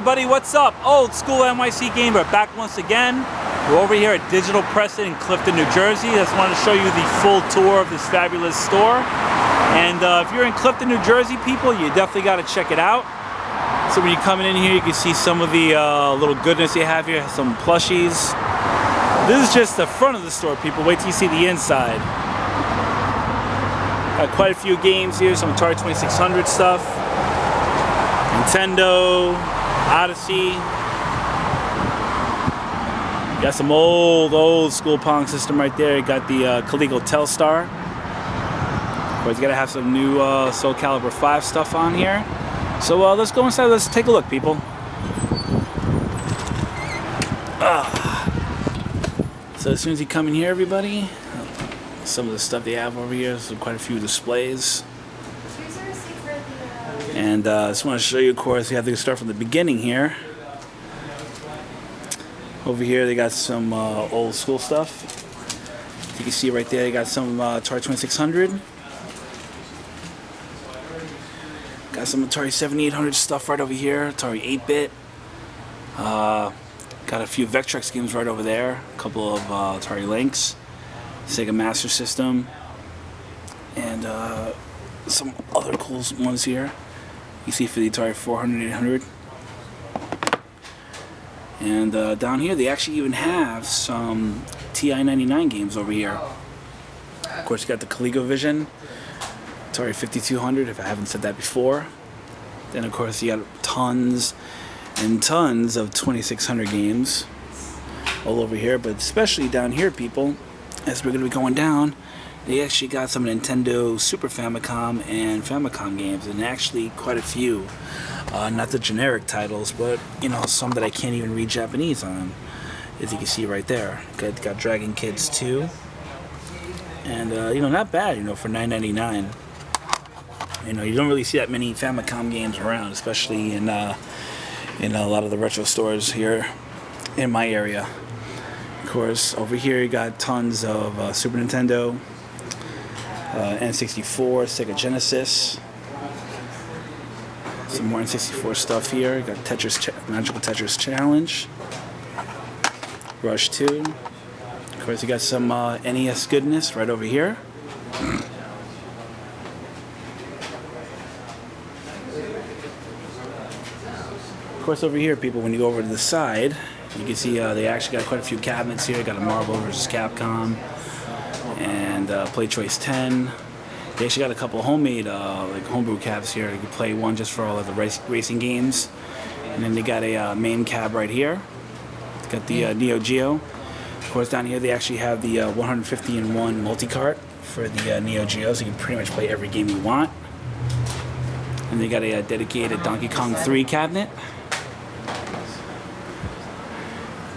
everybody, what's up? Old School NYCGamer back once again. We're over here at Digital Press in Clifton, New Jersey. I just wanted to show you the full tour of this fabulous store. And if you're in Clifton, New Jersey, people, you definitely got to check it out. So when you're coming in here, you can see some of the little goodness you have here, some plushies. This is just the front of the store, people. Wait till you see the inside. Got quite a few games here, some Atari 2600 stuff. Nintendo, Odyssey. Got some old school Pong system right there. You got the Coleco Telstar. Of course, you gotta have some new Soul Calibur 5 stuff on here. So let's go inside. Let's take a look, people. So as soon as you come in here, everybody, some of the stuff they have over here. So quite a few displays. And I just want to show you, of course, we have to start from the beginning here. Over here, they got some old school stuff. You can see right there, they got some Atari 2600. Got some Atari 7800 stuff right over here. Atari 8-bit. Got a few Vectrex games right over there. A couple of Atari Lynx. Sega Master System. And some other cool ones here. You see for the Atari 400, 800. And down here they actually even have some TI-99 games over here. Of course you got the ColecoVision, Atari 5200 if I haven't said that before. Then of course you got tons and tons of 2600 games all over here. But especially down here, people, as we're going to be going down, they actually got some Nintendo Super Famicom and Famicom games, and actually quite a few. Not the generic titles, but you know, some that I can't even read Japanese on, as you can see right there. Got Dragon Kids 2, and you know, not bad, you know, for $9.99. You know, you don't really see that many Famicom games around, especially in a lot of the retro stores here in my area. Of course, over here you got tons of Super Nintendo. N64, Sega Genesis. Some more N64 stuff here. Got Magical Tetris Challenge. Rush 2. Of course, you got some NES goodness right over here. Of course, over here, people, when you go over to the side, you can see they actually got quite a few cabinets here. Got a Marvel vs. Capcom. And Play Choice 10. They actually got a couple of homemade like homebrew cabs here. You can play one just for all of the racing games, and then they got a main cab right here. Got the Neo Geo. Of course, down here they actually have the 150-in-1 multi-cart for the Neo Geo, so you can pretty much play every game you want. And they got a dedicated Donkey Kong 3 cabinet.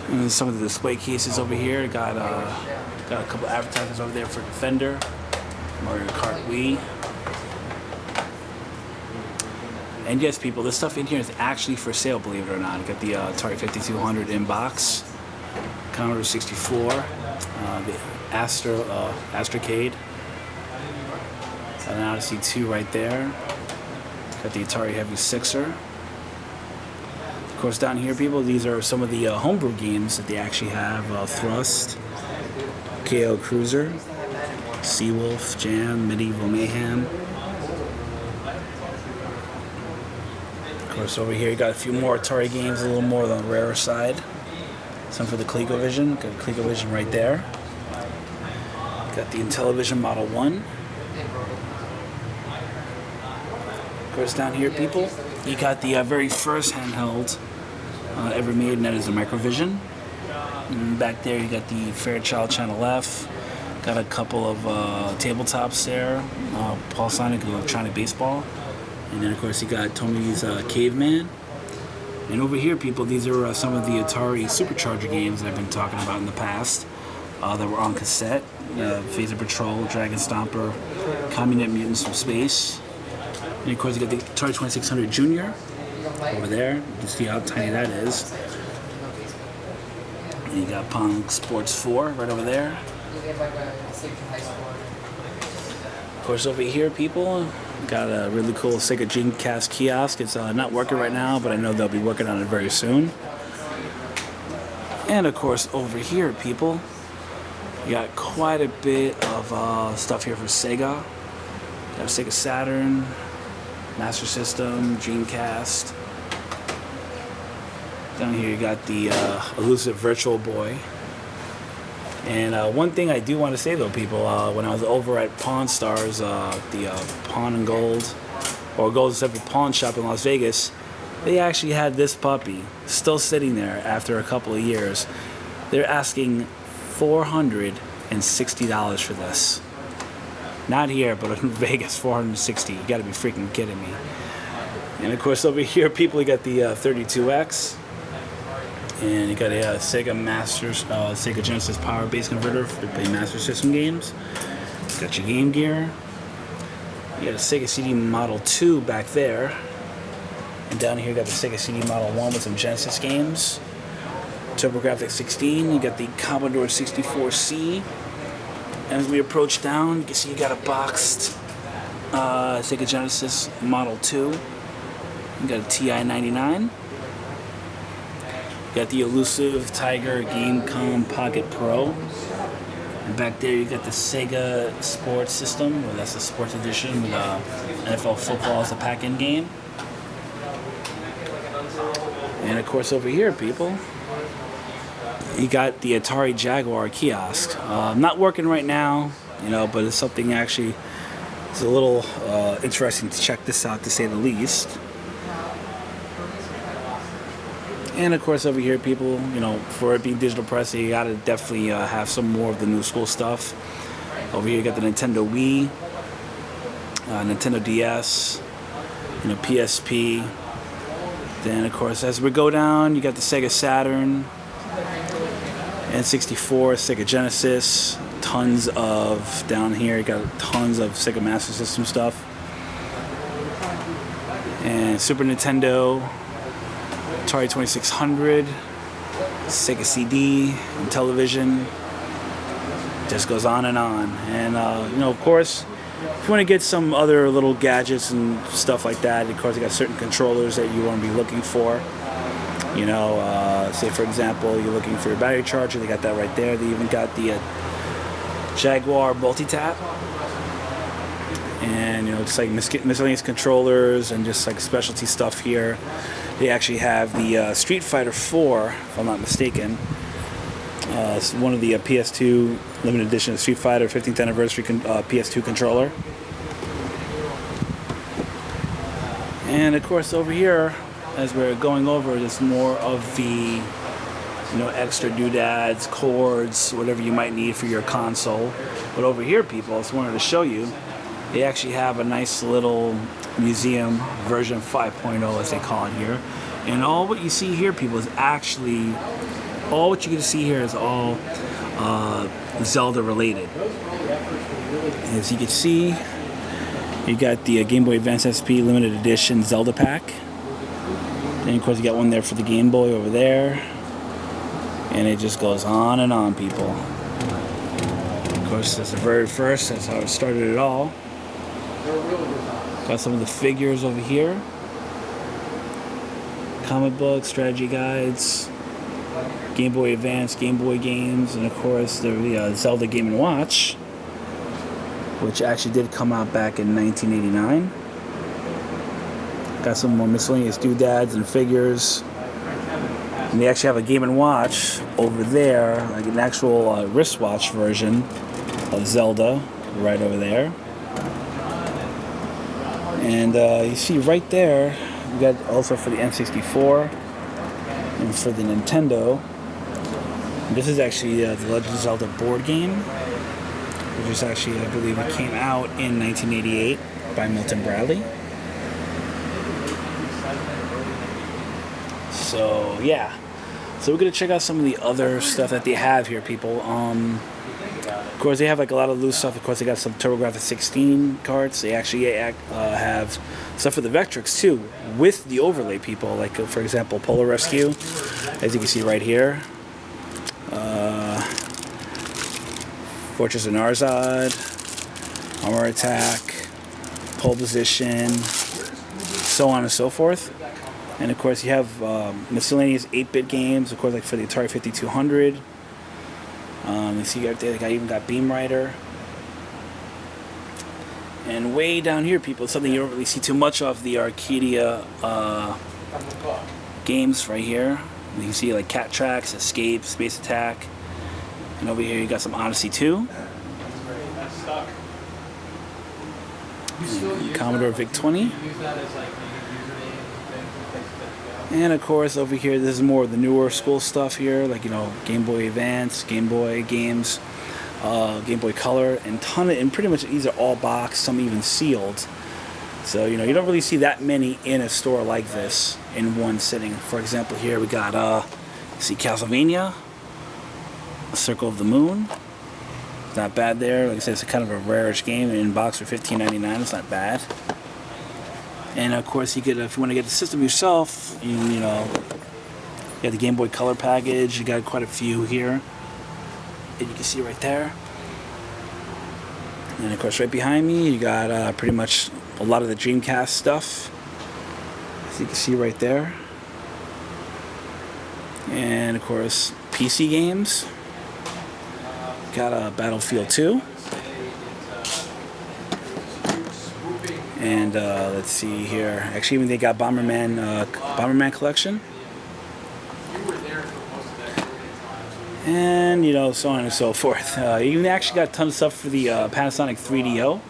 And then some of the display cases over here. Got a couple advertisements over there for Defender, Mario Kart Wii. And yes, people, this stuff in here is actually for sale, believe it or not. I got the Atari 5200 in box, Commodore 64, the Astrocade, got an Odyssey 2 right there. Got the Atari Heavy Sixer. Of course, down here, people, these are some of the homebrew games that they actually have. Thrust, KO Cruiser, Seawolf, Jam, Medieval Mayhem. Of course, over here you got a few more Atari games, a little more on the rarer side. Some for the ColecoVision. Got the ColecoVision right there. Got the Intellivision Model 1. Of course, down here, people, you got the very first handheld ever made, and that is the Microvision. And back there you got the Fairchild Channel F. Got a couple of tabletops there. Paul Sonic Electronic Baseball. And then of course you got Tommy's Caveman. And over here, people, these are some of the Atari Supercharger games that I've been talking about in the past that were on cassette. Phaser Patrol, Dragon Stomper, Communist Mutants from Space. And of course you got the Atari 2600 Junior over there. You can see how tiny that is. And you got Pong Sports 4 right over there. Of course, over here, people, Got a really cool Sega Dreamcast kiosk. It's not working right now, but I know they'll be working on it very soon. And of course, over here, people, you got quite a bit of stuff here for Sega. Got a Sega Saturn, Master System, Dreamcast. Down here, you got the elusive Virtual Boy. And one thing I do want to say, though, people, when I was over at Pawn Stars, the Pawn and Gold, or Gold and Silver Pawn Shop in Las Vegas, they actually had this puppy still sitting there after a couple of years. They're asking $460 for this. Not here, but in Vegas, $460. You gotta be freaking kidding me. And of course, over here, people, you got the 32X. And you got a Sega Genesis Power Base Converter to play Master System games. Got your Game Gear. You got a Sega CD Model 2 back there. And down here you got the Sega CD Model 1 with some Genesis games. TurboGrafx 16. You got the Commodore 64C. And as we approach down, you can see you got a boxed Sega Genesis Model 2. You got a TI 99. You got the elusive Tiger Gamecom Pocket Pro. And back there you got the Sega Sports System, well, that's the Sports Edition with NFL football as a pack-in game. And of course over here, people, you got the Atari Jaguar kiosk. Not working right now, you know, but it's something actually, it's a little interesting to check this out, to say the least. And of course over here, people, you know, for it being digital press, you gotta definitely have some more of the new school stuff. Over here you got the Nintendo Wii, Nintendo DS, you know, PSP. Then of course as we go down, you got the Sega Saturn, N64, Sega Genesis, tons of, down here you got tons of Sega Master System stuff. And Super Nintendo, Atari 2600, Sega CD, and television. Just goes on and on. And you know, of course, if you want to get some other little gadgets and stuff like that, of course, you got certain controllers that you want to be looking for. You know, say for example, you're looking for your battery charger. They got that right there. They even got the Jaguar multi-tap. And you know, just like miscellaneous controllers and just like specialty stuff here. They actually have the Street Fighter 4, if I'm not mistaken. It's one of the PS2 limited edition Street Fighter 15th anniversary PS2 controller. And of course over here, as we're going over, there's more of the, you know, extra doodads, cords, whatever you might need for your console. But over here, people, I just wanted to show you, they actually have a nice little museum version 5.0, as they call it here. And all what you see here, people, is actually, all what you can see here is all Zelda related. As you can see, you got the Game Boy Advance SP limited edition Zelda pack. Then of course you got one there for the Game Boy over there. And it just goes on and on, people. Of course, that's the very first, that's how it started it all. Got some of the figures over here. Comic books, strategy guides, Game Boy Advance, Game Boy games, and of course the Zelda Game & Watch, which actually did come out back in 1989. Got some more miscellaneous doodads and figures. And they actually have a Game & Watch over there, like an actual wristwatch version of Zelda, right over there. And you see right there, we got also for the N64 and for the Nintendo. And this is actually the Legend of Zelda board game, which is actually, I believe, it came out in 1988 by Milton Bradley. So yeah, so we're gonna check out some of the other stuff that they have here, people. Of course, they have like a lot of loose stuff. Of course, they got some TurboGrafx 16 cards. They actually have stuff for the Vectrex too, with the overlay, people. Like for example, Polar Rescue, as you can see right here. Fortress of Narzad, Armor Attack, pole position, so on and so forth. And of course you have miscellaneous 8-bit games, of course, like for the Atari 5200. You see right there, they even got Beam Rider. And way down here, people, something you don't really see too much of, the Arcadia games right here. You can see like Cat Tracks, Escape, Space Attack. And over here you got some Odyssey 2. And Commodore VIC-20. And of course over here, this is more of the newer school stuff here, like, you know, Game Boy Advance, Game Boy games, Game Boy Color, and pretty much these are all boxed, some even sealed. So, you know, you don't really see that many in a store like this in one sitting. For example, here we got, see Castlevania, A Circle of the Moon. Not bad there. Like I said, it's kind of a rarish game in box for $15.99. It's not bad. And of course, you could, if you want to get the system yourself, you know, you got the Game Boy Color package. You got quite a few here, and you can see right there. And of course, right behind me, you got pretty much a lot of the Dreamcast stuff, as you can see right there. And of course, PC games. Got Battlefield 2. And let's see here. Actually, even they got Bomberman collection. And, you know, so on and so forth. You actually got a ton of stuff for the Panasonic 3DO.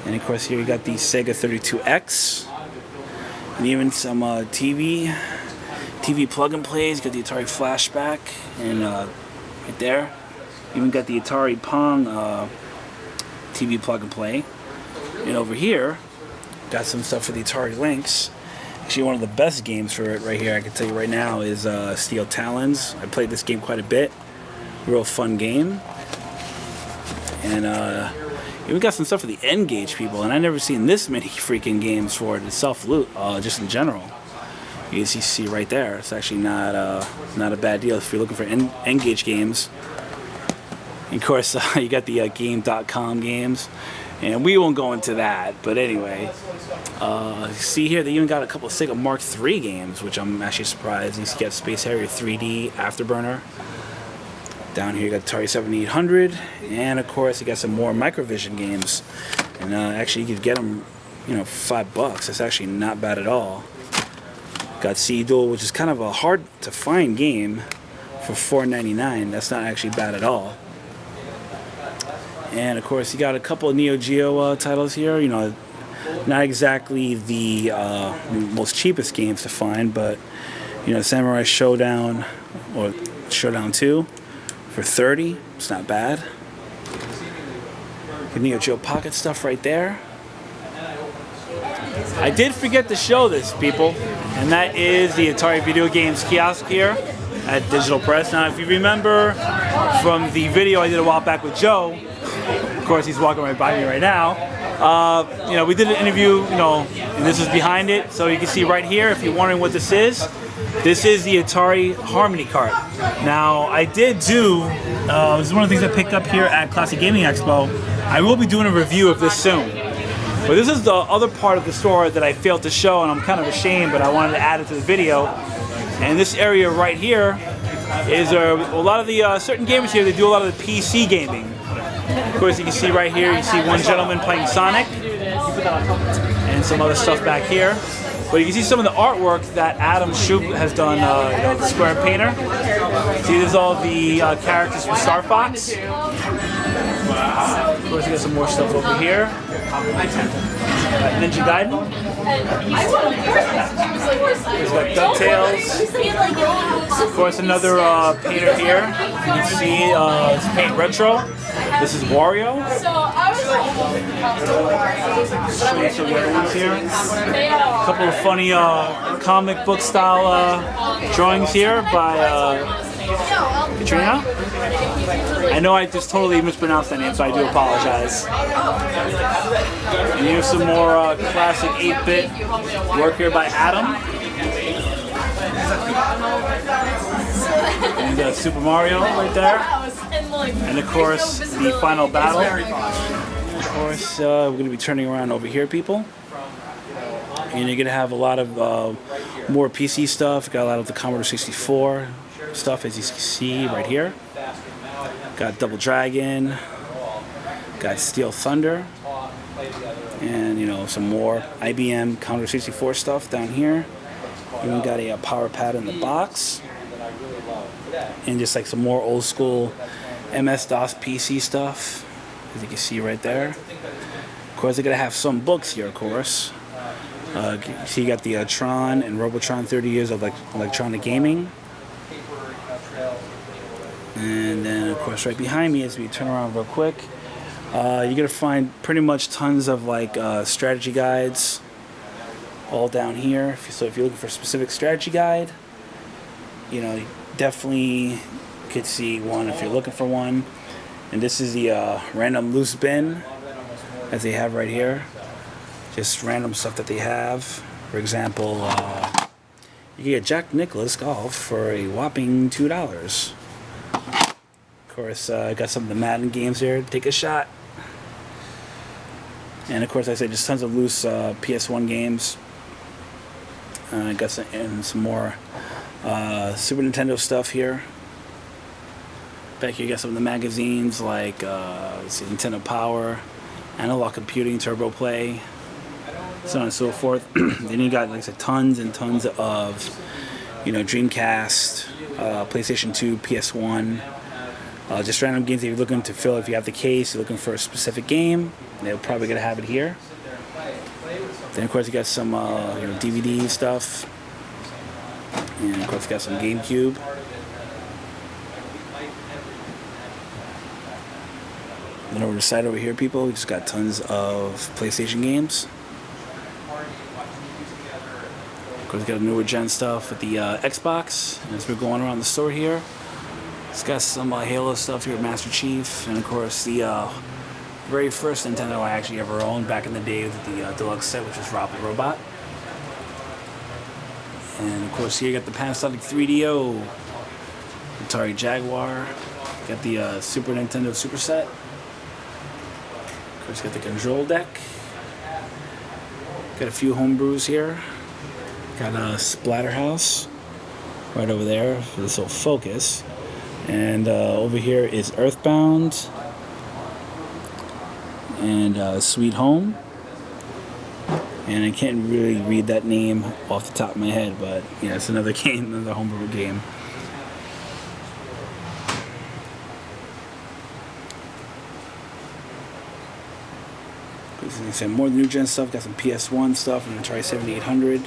And of course, here you got the Sega 32X. And even some TV plug and plays. Got the Atari Flashback. And right there. Even got the Atari Pong TV plug and play. And over here, got some stuff for the Atari Lynx. Actually, one of the best games for it right here, I can tell you right now, is Steel Talons. I played this game quite a bit. Real fun game. And we got some stuff for the N-Gage people, and I never seen this many freaking games for it itself, just in general. You can see right there. It's actually not a bad deal if you're looking for N-Gage games. And of course, you got the Game.com games. And we won't go into that, but anyway, see here, they even got a couple of Sega Mark III games, which I'm actually surprised. You got Space Harrier 3D, Afterburner. Down here you got Atari 7800, and of course you got some more Microvision games. And actually you could get them, you know, for $5. That's actually not bad at all. Got Sea Duel, which is kind of a hard to find game, for $4.99. That's not actually bad at all. And of course, you got a couple of Neo Geo titles here. You know, not exactly the most cheapest games to find, but you know, Samurai Showdown or Showdown 2 for $30. It's not bad. The Neo Geo Pocket stuff right there. I did forget to show this, people, and that is the Atari Video Games kiosk here at Digital Press. Now, if you remember from the video I did a while back with Joe. Of course, he's walking right by me right now. You know, we did an interview, you know, and this is behind it. So you can see right here, if you're wondering what this is the Atari Harmony Cart. Now, I did do, this is one of the things I picked up here at Classic Gaming Expo. I will be doing a review of this soon. But this is the other part of the store that I failed to show, and I'm kind of ashamed, but I wanted to add it to the video. And this area right here is a lot of the certain gamers here, they do a lot of the PC gaming. Of course, you can see right here, you see one gentleman playing Sonic, and some other stuff back here. But you can see some of the artwork that Adam Shoup has done, you know, the Square Painter. See, there's all the characters from Star Fox. Of course, you got some more stuff over here. Ninja Gaiden. There's got DuckTales. Of course, another painter here. You can see it's Paint Retro. This is Wario. Show you some other ones here. A couple of funny comic book style drawings here by Katrina. I know I just totally mispronounced that name, so I do apologize. And here's some more classic 8-bit work here by Adam. And Super Mario right there. And of course, the final battle. course, we're going to be turning around over here, people. And you're going to have a lot of more PC stuff. Got a lot of the Commodore 64 stuff, as you can see right here. Got Double Dragon. Got Steel Thunder. And, you know, some more IBM Commodore 64 stuff down here. Even got a power pad in the box. And just like some more old school MS-DOS PC stuff, as you can see right there. Of course, they're going to have some books here, of course. So you got the Tron and Robotron 30 Years of Electronic Gaming. And then, of course, right behind me, as we turn around real quick, you're going to find pretty much tons of like strategy guides all down here. So if you're looking for a specific strategy guide, you know, you definitely could see one if you're looking for one. And this is the random loose bin, as they have right here. Just random stuff that they have. For example, you can get Jack Nicklaus Golf for a whopping $2. Of course, I got some of the Madden games here. Take a shot. And of course, like I said, just tons of loose PS1 games. I got some more Super Nintendo stuff here. Back here, you got some of the magazines like let's see, Nintendo Power, Analog Computing, Turbo Play, so on and so forth. Then you got, like I said, tons and tons of, you know, Dreamcast, PlayStation 2, PS1, just random games that you're looking to fill. If you have the case, you're looking for a specific game, they're probably gonna have it here. Then of course you got some you know, DVD stuff, and of course you got some GameCube. Then over the side over here, people, we just got tons of PlayStation games. Of course, we got newer gen stuff with the Xbox. And as we're going around the store here, it's got some Halo stuff here, Master Chief, and of course the very first Nintendo I actually ever owned back in the day with the deluxe set, which was Rob the Robot. And of course, here you got the Panasonic 3DO, Atari Jaguar, got the Super Nintendo Super Set. Of course, got the control deck. Got a few homebrews here. Got a Splatterhouse right over there for this will focus. And over here is Earthbound and Sweet Home. And I can't really read that name off the top of my head, but yeah, it's another game, another homebrew game. Like I said, more new gen stuff. Got some PS1 stuff and Atari 7800.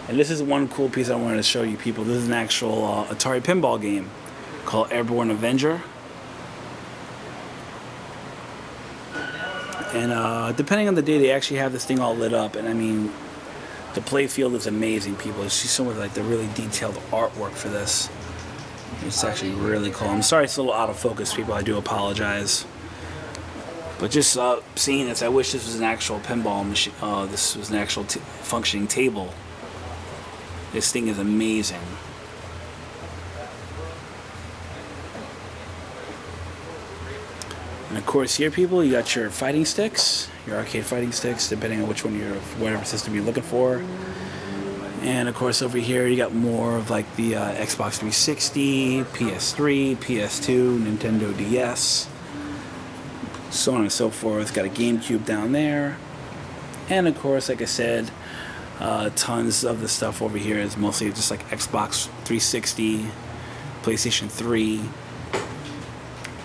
And this is one cool piece I wanted to show you people. This is an actual Atari pinball game called Airborne Avenger. And depending on the day, they actually have this thing all lit up. And I mean, the play field is amazing, people. You see some of like the really detailed artwork for this. It's actually really cool. I'm sorry it's a little out of focus, people. I do apologize. But just seeing this, I wish this was an actual pinball machine. This was an actual functioning table. This thing is amazing. And of course, here, people, you got your fighting sticks, your arcade fighting sticks, depending on which one whatever system you're looking for. And of course, over here, you got more of like the Xbox 360, PS3, PS2, Nintendo DS. So on and so forth. Got a GameCube down there, and of course, like I said, tons of the stuff over here is mostly just like Xbox 360, PlayStation 3,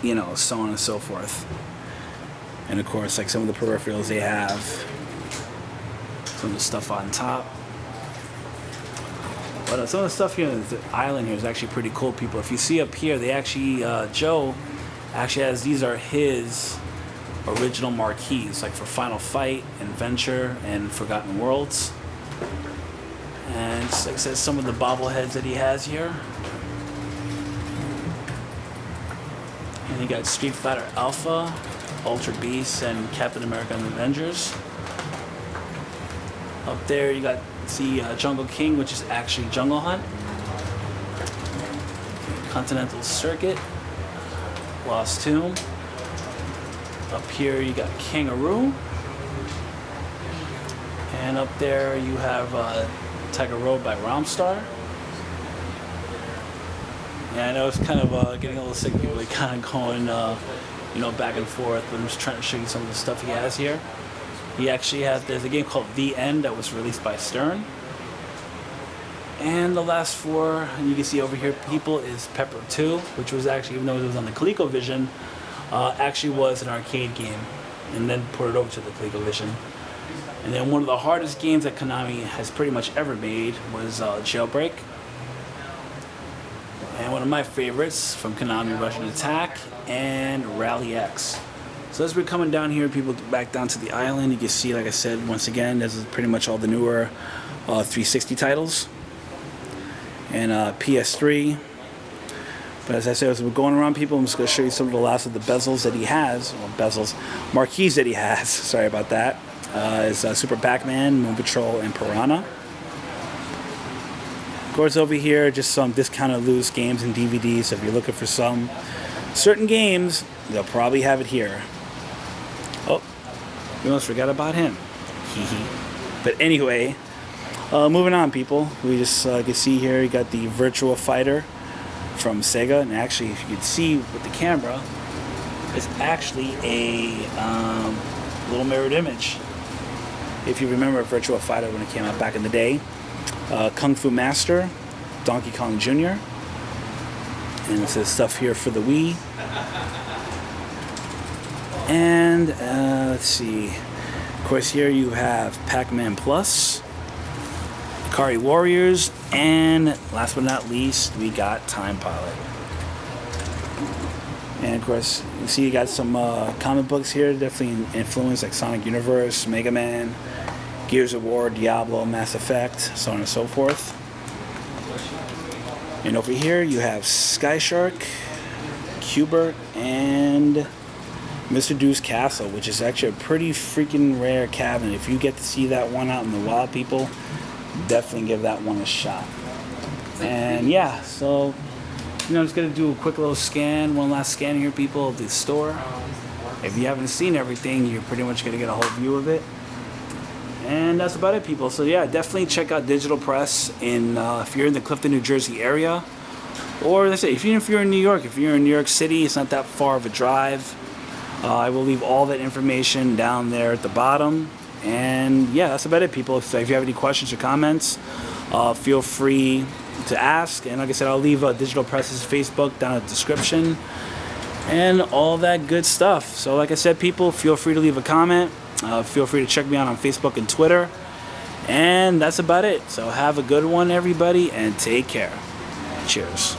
you know, so on and so forth. And of course, like some of the peripherals they have, some of the stuff on top. But some of the stuff here on the island here is actually pretty cool, people. If you see up here, they actually Joe actually has, these are his original marquees, like for Final Fight, Adventure, and Forgotten Worlds. And just like I said, some of the bobbleheads that he has here. And you got Street Fighter Alpha, Ultra Beast, and Captain America and Avengers. Up there you got the Jungle King, which is actually Jungle Hunt. Continental Circuit, Lost Tomb. Up here you got Kangaroo. And up there you have Tiger Road by Romstar. Yeah, I know it's kind of getting a little sick. People are kind of going, you know, back and forth. But I'm just trying to show you some of the stuff he has here. He actually has, there's a game called The End that was released by Stern. And the last four, and you can see over here, people, is Pepper 2, which was actually, even though it was on the ColecoVision, actually was an arcade game, and then ported over to the ColecoVision. And then one of the hardest games that Konami has pretty much ever made was Jailbreak. And one of my favorites from Konami, Russian Attack and Rally X. So as we're coming down here, people back down to the island, you can see, like I said, once again, this is pretty much all the newer 360 titles. And PS3. But as I said, as we're going around, people, I'm just going to show you some of the last of the bezels that he has. Well, bezels, marquees that he has. Sorry about that. Is Super Pac-Man, Moon Patrol, and Piranha. Of course, over here, just some discounted loose games and DVDs. So if you're looking for some certain games, they'll probably have it here. Oh, we almost forgot about him. But anyway, moving on, people. We just can see here, you got the Virtua Fighter from Sega. And actually, if you can see with the camera, it's actually a little mirrored image. If you remember Virtua Fighter when it came out back in the day. Kung Fu Master, Donkey Kong Jr. And it says stuff here for the Wii. And let's see. Of course, here you have Pac-Man Plus, Ikari Warriors, and last but not least, we got Time Pilot. And of course, you see you got some comic books here, definitely influenced, like Sonic Universe, Mega Man, Gears of War, Diablo, Mass Effect, so on and so forth. And over here you have Sky Shark, Qbert, and Mr. Deuce Castle, which is actually a pretty freaking rare cabinet. If you get to see that one out in the wild, people, definitely give that one a shot. And yeah, so you know, I'm just gonna do a quick little scan, one last scan here, people, of the store. If you haven't seen everything, you're pretty much gonna get a whole view of it. And that's about it, people. So yeah, definitely check out Digital Press in if you're in the Clifton, New Jersey area, or let's say if you're in New York, if you're in New York City, it's not that far of a drive. I will leave all that information down there at the bottom. And yeah, that's about it, people. So if you have any questions or comments, feel free to ask. And like I said, I'll leave Digital Press's Facebook down in the description and all that good stuff. So like I said, people, feel free to leave a comment. Feel free to check me out on Facebook and Twitter. And that's about it. So have a good one, everybody, and take care. Cheers.